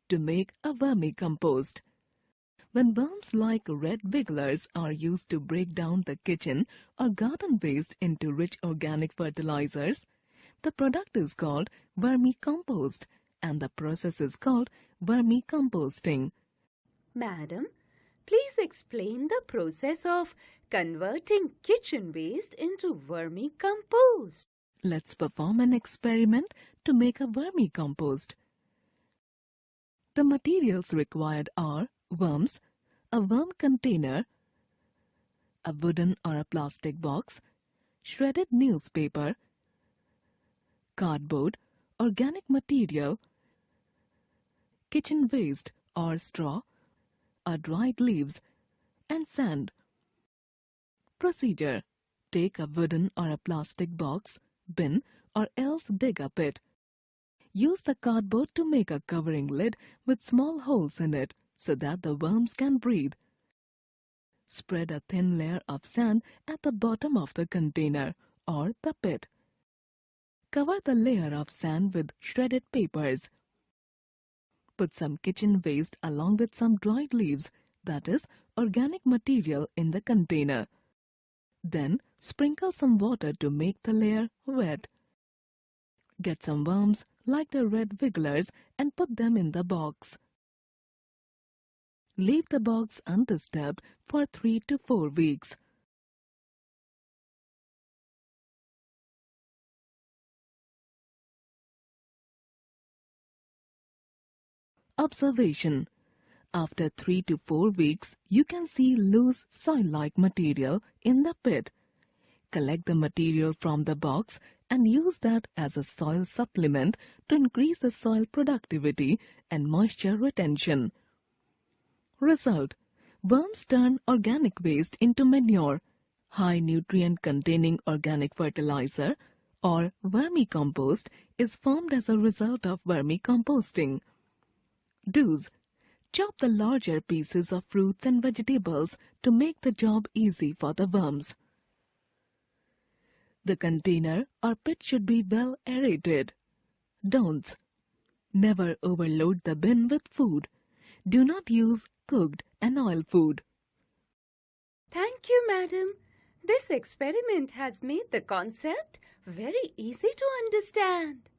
to make a vermicompost. When worms like red wigglers are used to break down the kitchen or garden waste into rich organic fertilizers, the product is called vermicompost and the process is called vermicomposting. Madam, please explain the process of converting kitchen waste into vermicompost. Let's perform an experiment to make a vermicompost. The materials required are worms, a worm container, a wooden or a plastic box, shredded newspaper, cardboard, organic material, kitchen waste or straw, or dried leaves, and sand. Procedure: take a wooden or a plastic box, bin, or else dig a pit. Use the cardboard to make a covering lid with small holes in it so that the worms can breathe. Spread a thin layer of sand at the bottom of the container or the pit. Cover the layer of sand with shredded papers. Put some kitchen waste along with some dried leaves, that is, organic material, in the container. Then sprinkle some water to make the layer wet. Get some worms like the red wigglers and put them in the box. Leave the box undisturbed for 3 to 4 weeks. Observation: after 3 to 4 weeks, you can see loose soil-like material in the pit. Collect the material from the box and use that as a soil supplement to increase the soil productivity and moisture retention. Result: worms turn organic waste into manure. High nutrient containing organic fertilizer or vermicompost is formed as a result of vermicomposting. Do's: chop the larger pieces of fruits and vegetables to make the job easy for the worms. The container or pit should be well aerated. Don'ts: never overload the bin with food. Do not use cooked and oil food. Thank you, madam. This experiment has made the concept very easy to understand.